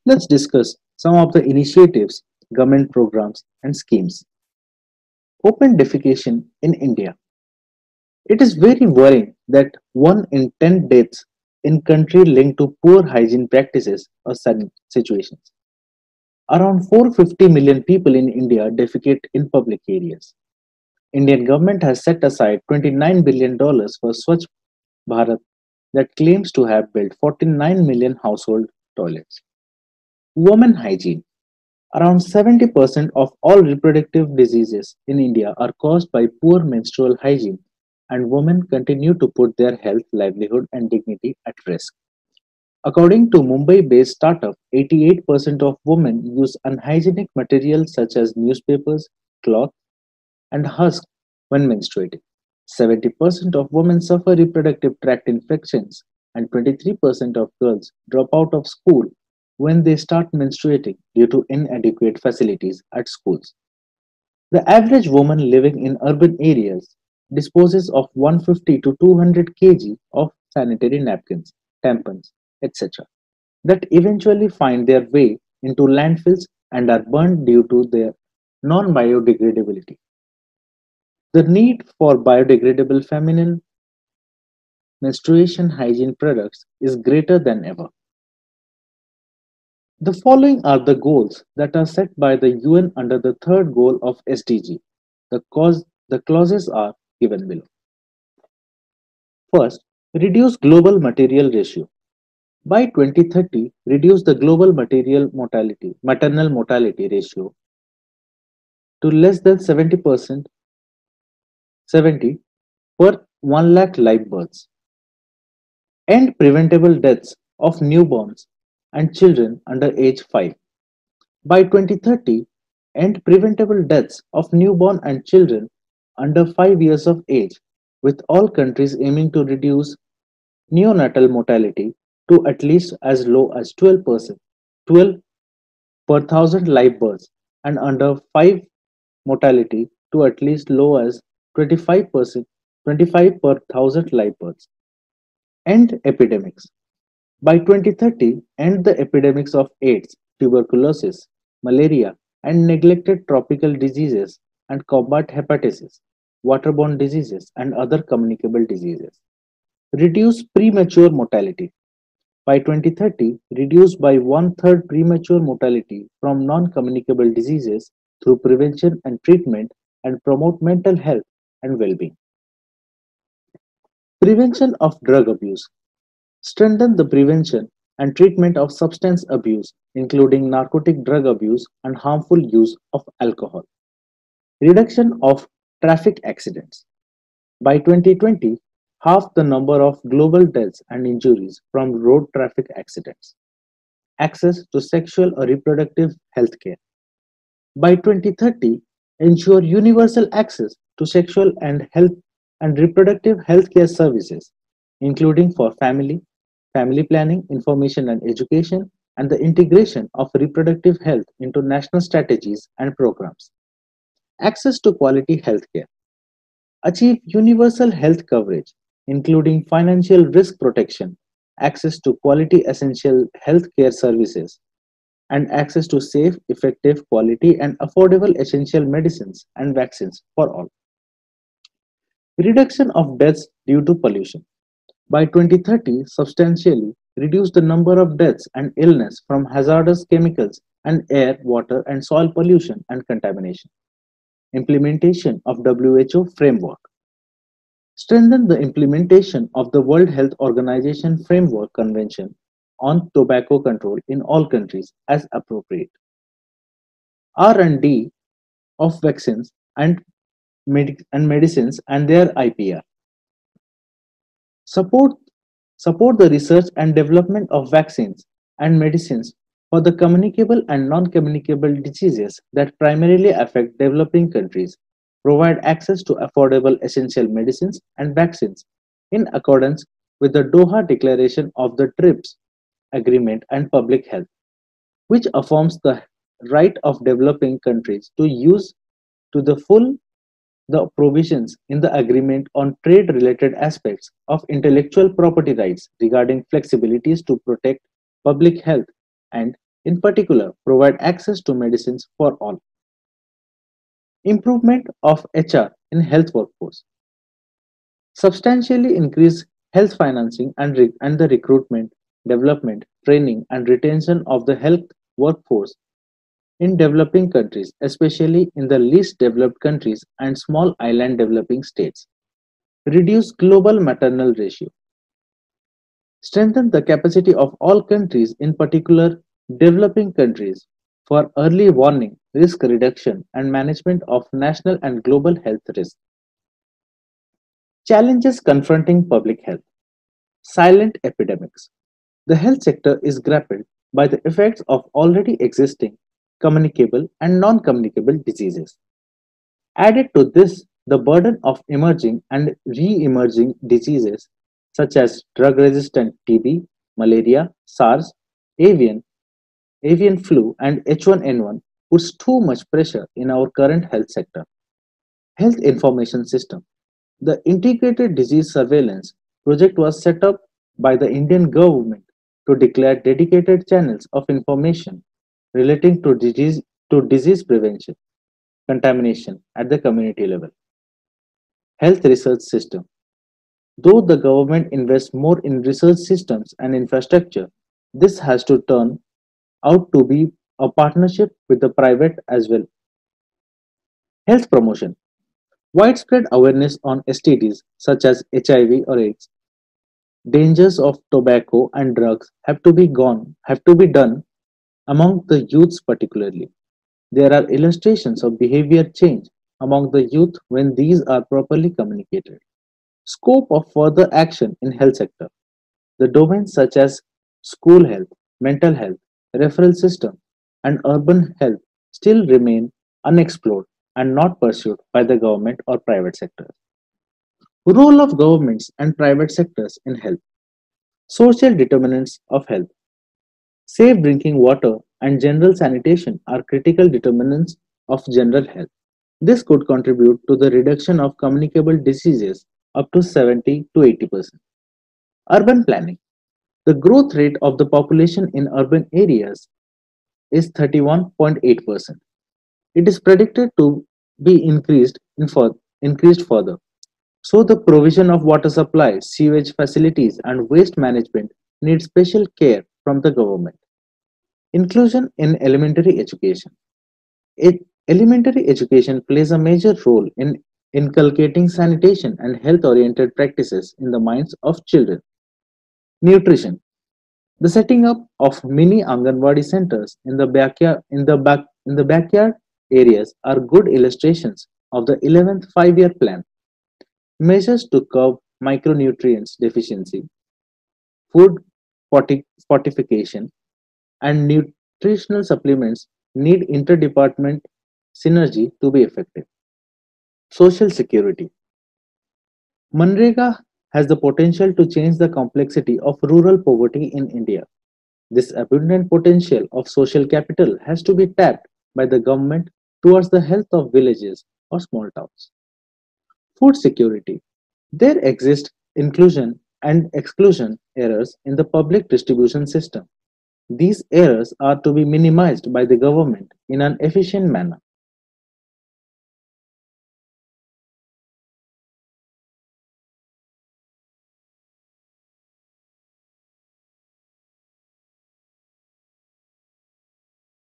Let's discuss some of the initiatives, government programs, and schemes. Open defecation in India. It is very worrying that 1 in 10 deaths in country linked to poor hygiene practices or situations. Around 450 million people in India defecate in public areas. Indian government has set aside $29 billion for Swachh Bharat that claims to have built 49 million household toilets. Women hygiene. Around 70% of all reproductive diseases in India are caused by poor menstrual hygiene, and women continue to put their health, livelihood, and dignity at risk. According to Mumbai based startup, 88% of women use unhygienic materials such as newspapers, cloth, and husk when menstruating. 70% of women suffer reproductive tract infections, and 23% of girls drop out of school when they start menstruating due to inadequate facilities at schools. The average woman living in urban areas disposes of 150 to 200 kg of sanitary napkins, tampons, etc., that eventually find their way into landfills and are burned due to their non biodegradability. The need for biodegradable feminine menstruation hygiene products is greater than ever. The following are the goals that are set by the UN under the third goal of SDG. The clauses are given below. First, reduce global material ratio. By 2030, reduce the global maternal mortality ratio to less than 70 per 1 lakh live births. End preventable deaths of newborns and children under age 5. By 2030, end preventable deaths of newborn and children under 5 years of age, with all countries aiming to reduce neonatal mortality to at least as low as 12 per thousand live births, and under 5 mortality to at least low as 25 per thousand live births. End epidemics. By 2030, end the epidemics of AIDS, tuberculosis, malaria, and neglected tropical diseases and combat hepatitis, waterborne diseases, and other communicable diseases. Reduce premature mortality. By 2030, reduce by one third premature mortality from non communicable diseases through prevention and treatment and promote mental health and well being. Prevention of drug abuse. Strengthen the prevention and treatment of substance abuse, including narcotic drug abuse and harmful use of alcohol. Reduction of traffic accidents. By 2020, half the number of global deaths and injuries from road traffic accidents. Access to sexual or reproductive health care. By 2030, ensure universal access to sexual and health and reproductive health care services, including for family planning, information and education, and the integration of reproductive health into national strategies and programs. Access to quality healthcare. Achieve universal health coverage, including financial risk protection, access to quality essential healthcare services, and access to safe, effective, quality, and affordable essential medicines and vaccines for all. Reduction of deaths due to pollution. By 2030, substantially reduce the number of deaths and illness from hazardous chemicals and air, water, and soil pollution and contamination. Implementation of WHO framework. Strengthen the implementation of the World Health Organization Framework Convention on Tobacco Control in all countries as appropriate. R&D of vaccines and medicines and their IPR. Support, support the research and development of vaccines and medicines for the communicable and non-communicable diseases that primarily affect developing countries. Provide access to affordable essential medicines and vaccines in accordance with the Doha Declaration of the TRIPS Agreement and Public Health, which affirms the right of developing countries to use to the full the provisions in the agreement on trade related aspects of intellectual property rights regarding flexibilities to protect public health and in particular, provide access to medicines for all. Improvement of HR in health workforce. Substantially increase health financing and the recruitment, development, training, and retention of the health workforce in developing countries, especially in the least developed countries and small island developing states. Reduce global maternal ratio. Strengthen the capacity of all countries, in particular developing countries, for early warning, risk reduction, and management of national and global health risks. Challenges confronting public health. Silent epidemics. The health sector is grappled by the effects of already existing communicable and non communicable diseases. Added to this, the burden of emerging and re emerging diseases such as drug resistant TB, malaria, SARS, avian, avian flu, and H1N1 puts too much pressure in our current health sector. Health Information System. The Integrated Disease Surveillance Project was set up by the Indian government to declare dedicated channels of information relating to disease prevention, contamination at the community level. Health Research System. Though the government invests more in research systems and infrastructure, this has to turn out to be a partnership with the private as well. Health promotion. Widespread awareness on STDs such as HIV or AIDS, dangers of tobacco and drugs have to be done among the youths particularly. There are illustrations of behavior change among the youth when these are properly communicated. Scope of further action in health sector. The domains such as school health, mental health, referral system, and urban health still remain unexplored and not pursued by the government or private sectors. Role of governments and private sectors in health. Social determinants of health. Safe drinking water and general sanitation are critical determinants of general health. This could contribute to the reduction of communicable diseases up to 70 to 80%. Urban planning. The growth rate of the population in urban areas is 31.8%. It is predicted to be increased further. So the provision of water supply, sewage facilities and waste management need special care from the government. Inclusion in elementary education. Elementary education plays a major role in inculcating sanitation and health oriented practices in the minds of children. Nutrition. The setting up of mini Anganwadi centers in the backyard areas are good illustrations of the 11th five-year plan. Measures to curb micronutrients deficiency, food fortification, and nutritional supplements need interdepartment synergy to be effective. Social security. Manrega has the potential to change the complexity of rural poverty in India. This abundant potential of social capital has to be tapped by the government towards the health of villages or small towns. Food security. There exist inclusion and exclusion errors in the public distribution system. These errors are to be minimized by the government in an efficient manner.